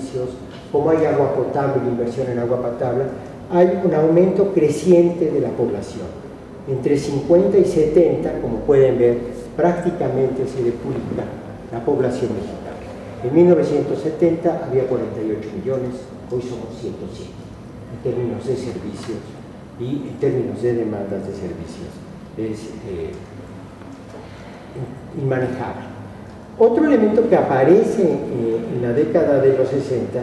servicios, como hay agua potable, inversión en agua potable, hay un aumento creciente de la población. Entre 50 y 70, como pueden ver, prácticamente se duplica la población mexicana. En 1970 había 48 millones, hoy somos 107, en términos de servicios y en términos de demandas de servicios. Es inmanejable. Otro elemento que aparece en la década de los 60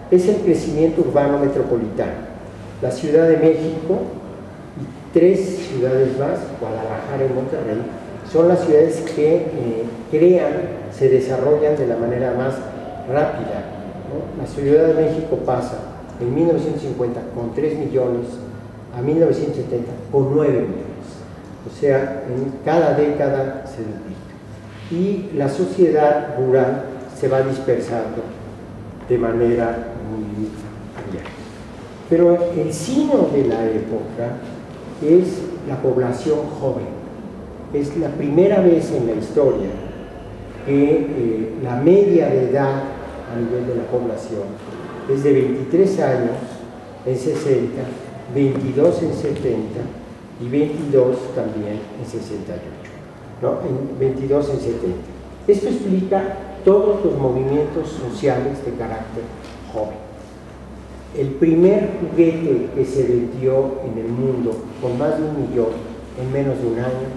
es el crecimiento urbano metropolitano. La Ciudad de México y 3 ciudades más, Guadalajara y Monterrey, son las ciudades que se desarrollan de la manera más rápida, ¿no? La Ciudad de México pasa en 1950 con 3 millones a 1970 con 9 millones. O sea, en cada década se duplica. Y la sociedad rural se va dispersando de manera muy abierta. Pero el signo de la época es la población joven. Es la primera vez en la historia que la media de edad a nivel de la población es de 23 años en 60, 22 en 70 y 22 también en 68, ¿no? En 22 en 70. Esto explica todos los movimientos sociales de carácter joven. El primer juguete que se vendió en el mundo con más de 1 millón en menos de un año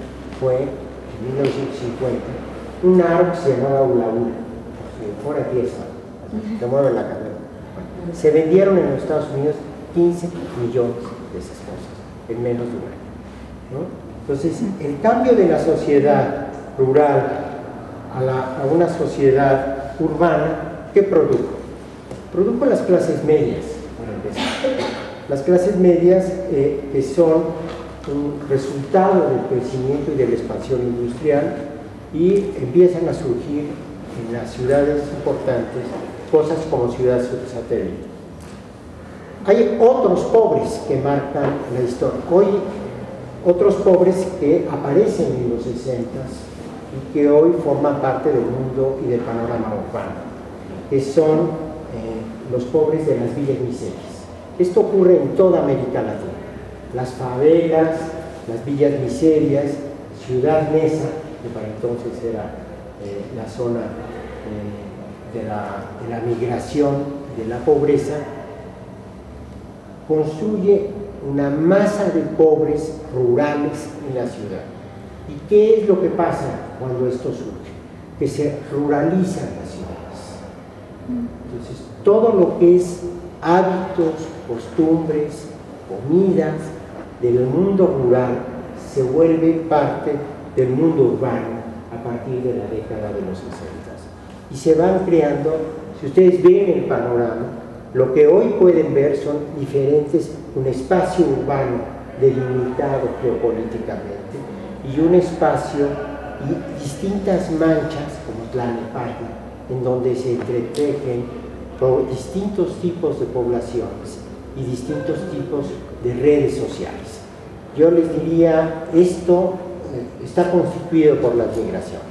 fue en 1950 un aro que se llamaba Hula Hula, fuera 10 años, se mueve la cadera. Bueno, se vendieron en los Estados Unidos 15 millones de esas cosas en menos de un año, ¿no? Entonces, el cambio de la sociedad rural a una sociedad urbana, ¿qué produjo? Produjo las clases medias, para empezar. Las clases medias que son un resultado del crecimiento y de la expansión industrial, y empiezan a surgir en las ciudades importantes cosas como ciudades satélite. Hay otros pobres que marcan la historia. Hoy, otros pobres que aparecen en los 60s y que hoy forman parte del mundo y del panorama urbano, que son los pobres de las villas miserias. Esto ocurre en toda América Latina. Las favelas, las villas miserias, Ciudad Neza, que para entonces era la zona de la migración, de la pobreza, construye una masa de pobres rurales en la ciudad. ¿Y qué es lo que pasa cuando esto surge? Que se ruralizan las ciudades. Entonces, todo lo que es hábitos, costumbres, comidas del mundo rural se vuelve parte del mundo urbano a partir de la década de los 60. Y se van creando, si ustedes ven el panorama, lo que hoy pueden ver son diferentes, un espacio urbano delimitado geopolíticamente y un espacio y distintas manchas como Tlalnepantla, en donde se entretejen distintos tipos de poblaciones y distintos tipos de redes sociales. Yo les diría, esto está constituido por las migraciones.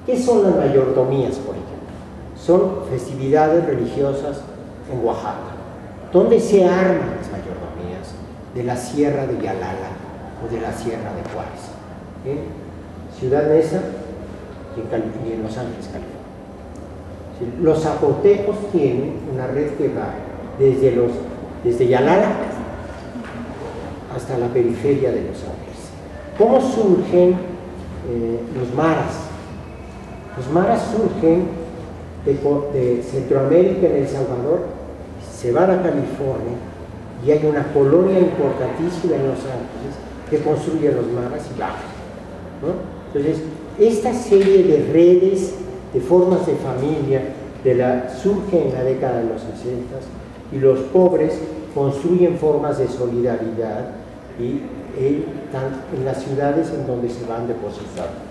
¿Qué son las mayordomías, por ejemplo? Son festividades religiosas en Oaxaca, donde se arman las mayordomías de la Sierra de Yalala o de la Sierra de Juárez, Ciudad Neza y en Los Ángeles, California. Los zapotecos tienen una red que va desde Yalala hasta la periferia de Los Ángeles. ¿Cómo surgen los maras? Los maras surgen de Centroamérica, en El Salvador, se van a California y hay una colonia importantísima en Los Ángeles que construye los maras y bajan, ¿no? Entonces, esta serie de redes, de formas de familia, surge en la década de los 60 y los pobres construyen formas de solidaridad y en las ciudades en donde se van depositando.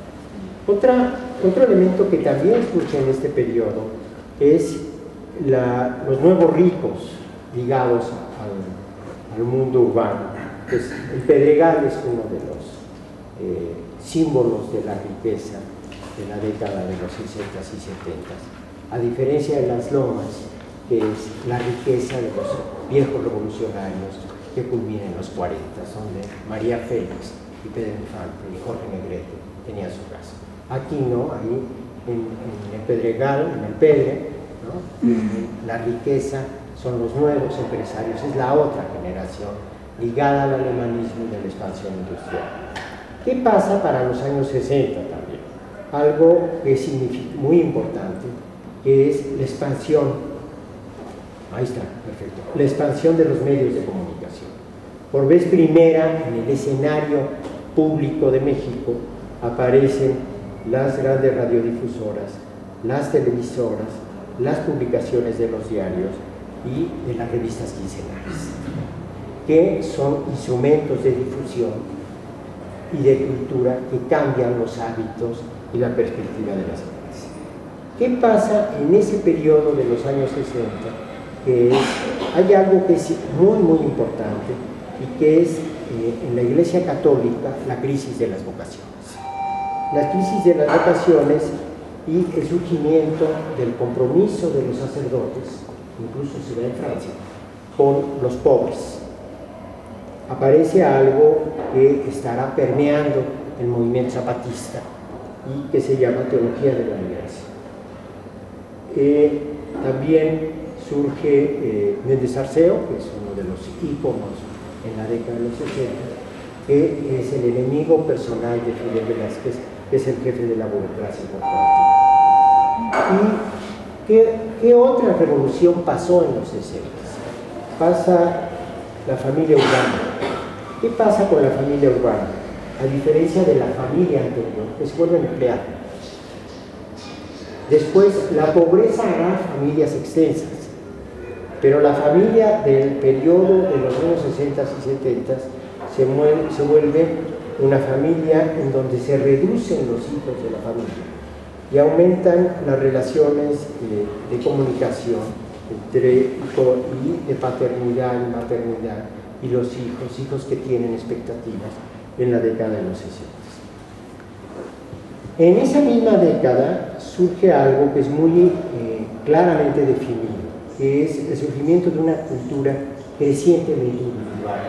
Otro elemento que también surge en este periodo es los nuevos ricos ligados al mundo urbano. Pues el Pedregal es uno de los símbolos de la riqueza de la década de los 60s y 70s. A diferencia de las lomas, que es la riqueza de los viejos revolucionarios que culmina en los 40, donde María Félix y Pedro Infante y Jorge Negrete tenían su casa. Aquí no, ahí en el Pedregal, en el Pedre, ¿no? La riqueza son los nuevos empresarios, es la otra generación ligada al alemanismo y a la expansión industrial. ¿Qué pasa para los años 60 también? Algo que es muy importante, que es la expansión, ahí está, perfecto, la expansión de los medios de comunicación. Por vez primera en el escenario público de México aparecen las grandes radiodifusoras, las televisoras, las publicaciones de los diarios y de las revistas quincenales, que son instrumentos de difusión y de cultura que cambian los hábitos y la perspectiva de las gentes. ¿Qué pasa en ese periodo de los años 60? Que hay algo que es muy importante y que es en la Iglesia Católica la crisis de las vocaciones. La crisis de las vocaciones y el surgimiento del compromiso de los sacerdotes, incluso se ve en Francia, con los pobres. Aparece algo que estará permeando el movimiento zapatista y que se llama teología de la liberación. También surge Méndez Arceo, que es uno de los íconos en la década de los 60, que es el enemigo personal de Fidel Velázquez, que es el jefe de la burocracia corporativa. ¿Y qué otra revolución pasó en los 60? Pasa la familia urbana. ¿Qué pasa con la familia urbana? A diferencia de la familia anterior, que se vuelve a emplear. Después, la pobreza hará familias extensas, pero la familia del periodo de los años 60 y 70 se vuelve una familia en donde se reducen los hijos de la familia y aumentan las relaciones de comunicación entre de paternidad y maternidad y los hijos que tienen expectativas en la década de los 60. En esa misma década surge algo que es muy claramente definido, que es el surgimiento de una cultura crecientemente individual,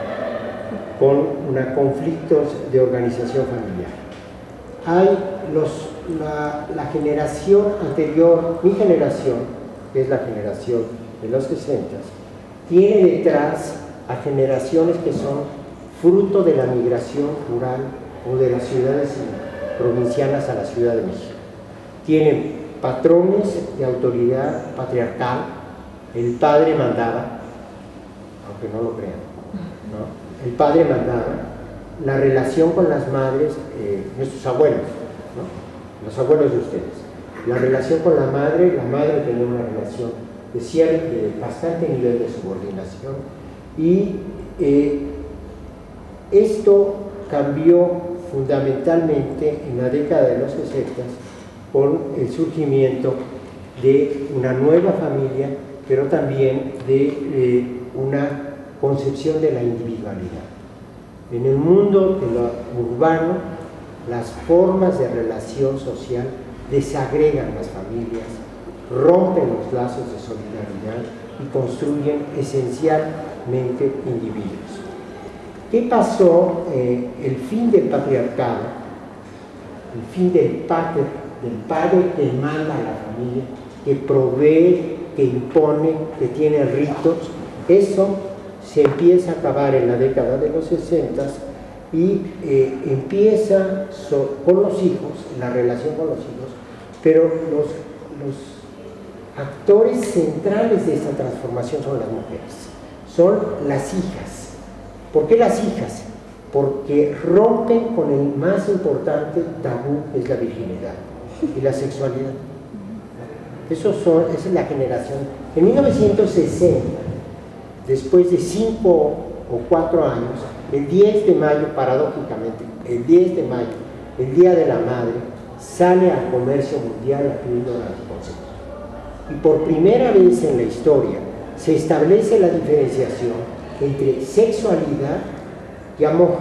con conflictos de organización familiar. Hay la generación anterior, mi generación, que es la generación de los 60, tiene detrás a generaciones que son fruto de la migración rural o de las ciudades provincianas a la Ciudad de México. Tienen patrones de autoridad patriarcal, el padre mandaba, aunque no lo crean, ¿no? El padre mandaba, la relación con las madres, nuestros abuelos, ¿no? Los abuelos de ustedes, la relación con la madre tenía una relación de bastante nivel de subordinación y esto cambió fundamentalmente en la década de los 60 con el surgimiento de una nueva familia, pero también de una concepción de la individualidad. En el mundo de lo urbano, las formas de relación social desagregan las familias, rompen los lazos de solidaridad y construyen esencialmente individuos. ¿Qué pasó? El fin del patriarcado, el fin del padre que manda a la familia, que provee, que impone, que tiene ritos, eso se empieza a acabar en la década de los 60 y empieza con los hijos, la relación con los hijos, pero los actores centrales de esta transformación son las mujeres, son las hijas. ¿Por qué las hijas? Porque rompen con el más importante tabú, que es la virginidad y la sexualidad. Esa es la generación. En 1960, después de 5 o 4 años, el 10 de mayo, paradójicamente, el 10 de mayo, el Día de la Madre, sale al comercio mundial la píldora anticonceptiva. Y por primera vez en la historia se establece la diferenciación entre sexualidad y amor.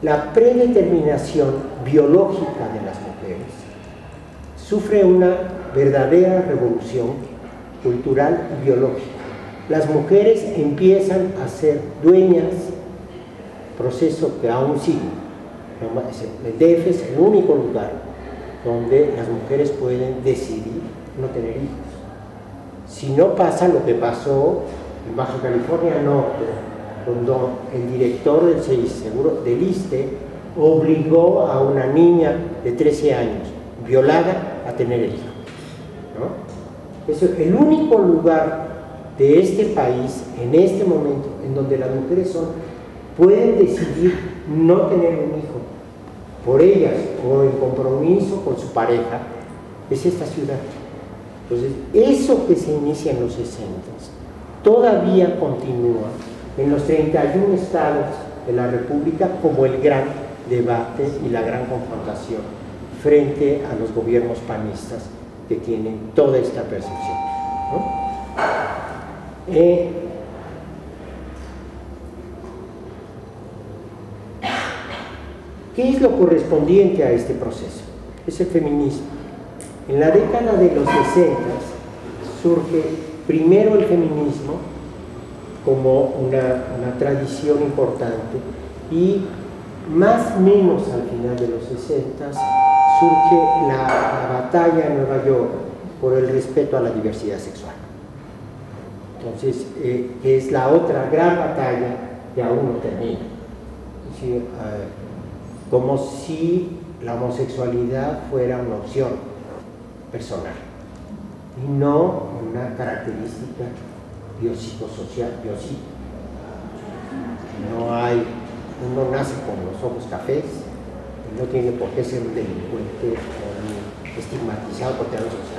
La predeterminación biológica de las mujeres sufre una verdadera revolución cultural y biológica. Las mujeres empiezan a ser dueñas, proceso que aún sigue. El DF es el único lugar donde las mujeres pueden decidir no tener hijos. Si no pasa lo que pasó en Baja California Norte, donde el director del seguro del ISSSTE obligó a una niña de 13 años violada a tener el hijo, ¿no? Es el único lugar de este país en este momento en donde las mujeres pueden decidir no tener un hijo por ellas o en compromiso con su pareja, es esta ciudad. Entonces, eso que se inicia en los 60 todavía continúa en los 31 estados de la República como el gran debate y la gran confrontación frente a los gobiernos panistas que tienen toda esta percepción, ¿no? ¿Qué es lo correspondiente a este proceso? Es el feminismo. En la década de los 60 surge primero el feminismo como una tradición importante y más o menos al final de los 60 surge la batalla en Nueva York por el respeto a la diversidad sexual. Entonces, es la otra gran batalla que aún no termina. Es decir, como si la homosexualidad fuera una opción personal y no una característica biopsicosocial, no hay, uno nace con los ojos cafés y no tiene por qué ser un delincuente o un estigmatizado por tener los ojos